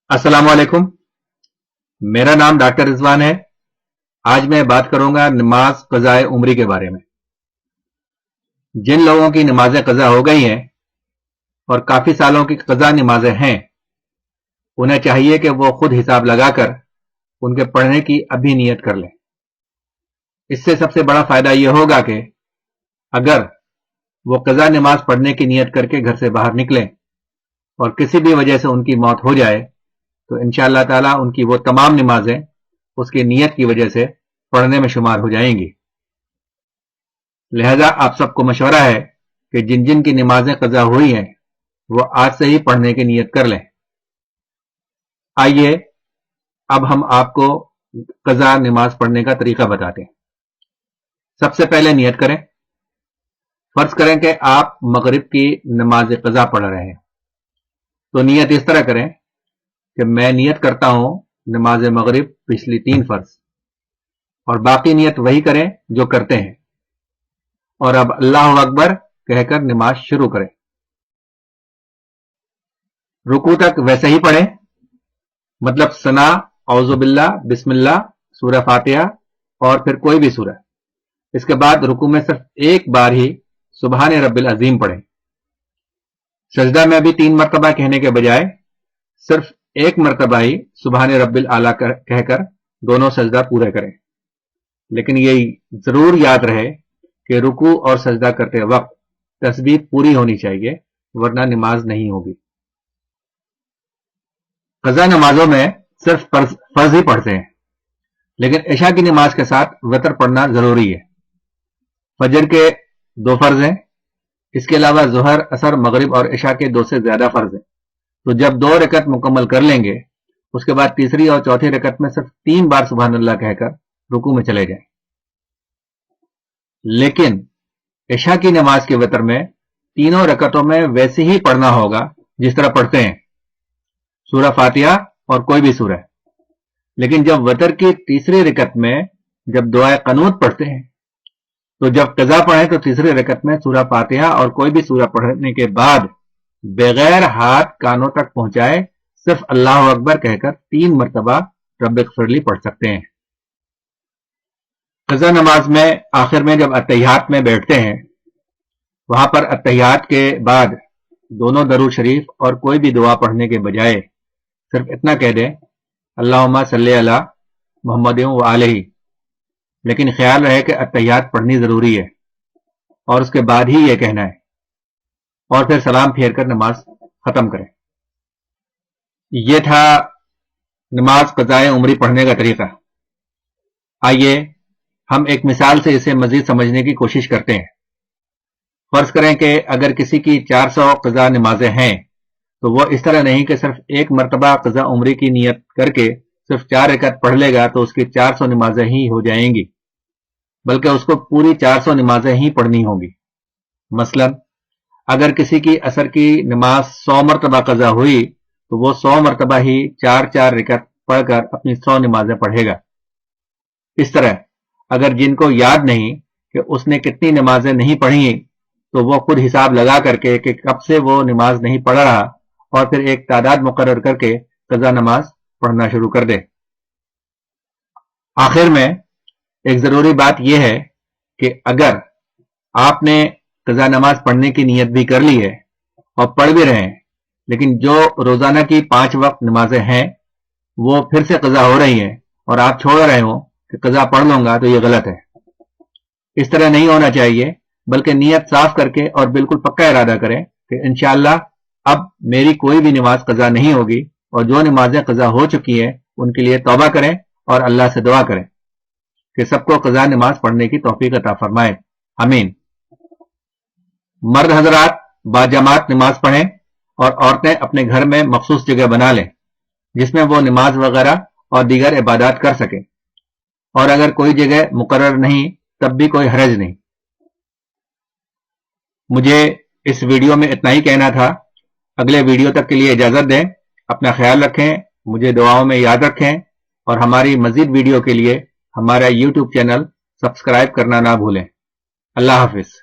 अस्सलाम वालेकुम। मेरा नाम डॉक्टर रिजवान है। आज मैं बात करूंगा नमाज क़ज़ाए उम्री के बारे में। जिन लोगों की नमाजें क़ज़ा हो गई हैं और काफी सालों की क़ज़ा नमाजें हैं, उन्हें चाहिए कि वो खुद हिसाब लगाकर उनके पढ़ने की अभी नियत कर लें। इससे सबसे बड़ा फायदा यह होगा कि अगर वो क़ज़ा नमाज पढ़ने की नियत करके घर से बाहर निकलें और किसी भी वजह से उनकी मौत हो जाए तो इंशाअल्लाह ताला उनकी वो तमाम नमाजें उसकी नियत की वजह से पढ़ने में शुमार हो जाएंगी। लिहाजा आप सबको मशवरा है कि जिन जिन की नमाजें क़ज़ा हुई हैं वो आज से ही पढ़ने की नियत कर लें। आइए अब हम आपको क़ज़ा नमाज पढ़ने का तरीका बताते हैं। सबसे पहले नियत करें। फर्ज करें कि आप मगरिब की नमाज क़ज़ा पढ़ रहे हैं, तो नियत इस तरह करें कि मैं नियत करता हूं नमाज मगरिब पिछली 3 फर्ज, और बाकी नियत वही करें जो करते हैं, और अब अल्लाह अकबर कहकर नमाज शुरू करें। रुकू तक वैसे ही पढ़ें, मतलब सना, औज़ु बिल्लाह, बिस्मिल्लाह, सूरह फातिहा और फिर कोई भी सूरह। इसके बाद रुकू में सिर्फ एक बार ही सुबहान रब्बिल अज़ीम पढ़ें। सजदा में भी 3 मरतबा कहने के बजाय सिर्फ एक मरतबा ही सुबहान रब्बिल आला कहकर दोनों सजदा पूरे करें। लेकिन ये जरूर याद रहे कि रुकू और सजदा करते वक्त तस्बीह पूरी होनी चाहिए, वरना नमाज नहीं होगी। क़ज़ा नमाजों में सिर्फ फर्ज ही पढ़ते हैं, लेकिन इशा की नमाज के साथ वितर पढ़ना जरूरी है। फजर के 2 फर्ज हैं, इसके अलावा ज़ोहर, असर, मगरिब और इशा के 2 से ज्यादा फर्ज हैं। तो जब 2 रकत मुकम्मल कर लेंगे, उसके बाद तीसरी और चौथी रकत में सिर्फ 3 बार सुभान अल्लाह कहकर रुकू में चले जाएं। लेकिन इशा की नमाज के वितर में तीनों रकतों में वैसे ही पढ़ना होगा जिस तरह पढ़ते हैं, सूरह फातिहा और कोई भी सूरह। लेकिन जब वितर की तीसरी रकत में जब दुआए क़नूत पढ़ते हैं, तो जब क़ज़ा पढ़ें तो तीसरी रकत में सूरह फातिहा और कोई भी सूरह पढ़ने के बाद बगैर हाथ कानों तक पहुंचाए सिर्फ अल्लाह अकबर कहकर 3 मरतबा रब्ब इग़फ़िरली पढ़ सकते हैं। क़ज़ा नमाज में आखिर में जब अत्तहियात में बैठते हैं, वहां पर अत्तहियात के बाद दोनों दरूद शरीफ और कोई भी दुआ पढ़ने के बजाय सिर्फ इतना कह दें, अल्लाहुम्मा सल्ली अला मुहम्मदिन व आलिही। लेकिन ख्याल रहे कि अत्तहियात पढ़नी जरूरी है और उसके बाद ही यह कहना है, और फिर सलाम फेर कर नमाज खत्म करें। यह था नमाज क़ज़ाए उम्री पढ़ने का तरीका। आइए हम एक मिसाल से इसे मजीद समझने की कोशिश करते हैं। फर्ज करें कि अगर किसी की 400 क़ज़ा नमाजें हैं, तो वह इस तरह नहीं कि सिर्फ एक मरतबा क़ज़ा उम्री की नियत करके सिर्फ 4 रकत पढ़ लेगा तो उसकी 400 नमाजें ही हो जाएंगी, बल्कि उसको पूरी 400 नमाजें ही पढ़नी होंगी। मसलन अगर किसी की असर की नमाज 100 मरतबा क़ज़ा हुई, तो वो 100 मरतबा ही 4-4 रकत पढ़कर अपनी 100 नमाजें पढ़ेगा। इस तरह अगर जिनको याद नहीं कि उसने कितनी नमाजें नहीं पढ़ी, तो वो खुद हिसाब लगा करके कि कब से वो नमाज नहीं पढ़ रहा, और फिर एक तादाद मुकर्रर करके क़ज़ा नमाज पढ़ना शुरू कर दे। आखिर में एक जरूरी बात यह है कि अगर आपने क़ज़ा नमाज पढ़ने की नियत भी कर ली है और पढ़ भी रहे हैं, लेकिन जो रोजाना की 5 वक्त नमाजें हैं वो फिर से क़ज़ा हो रही हैं और आप छोड़ रहे हो कि क़ज़ा पढ़ लूंगा, तो ये गलत है। इस तरह नहीं होना चाहिए, बल्कि नियत साफ करके और बिल्कुल पक्का इरादा करें कि इंशाअल्लाह अब मेरी कोई भी नमाज क़ज़ा नहीं होगी, और जो नमाजें क़ज़ा हो चुकी हैं उनके लिए तौबा करें और अल्लाह से दुआ करें कि सबको क़ज़ा नमाज पढ़ने की तौफीक अता फरमाए। आमीन। मर्द हजरात बाजमात नमाज पढ़ें और औरतें अपने घर में मखसूस जगह बना लें जिसमें वो नमाज वगैरह और दीगर इबादत कर सकें, और अगर कोई जगह मुकर्रर नहीं तब भी कोई हरज नहीं। मुझे इस वीडियो में इतना ही कहना था। अगले वीडियो तक के लिए इजाजत दें। अपना ख्याल रखें, मुझे दुआओं में याद रखें, और हमारी मजीद वीडियो के लिए हमारा YouTube चैनल सब्सक्राइब करना ना भूलें। अल्लाह हाफिज।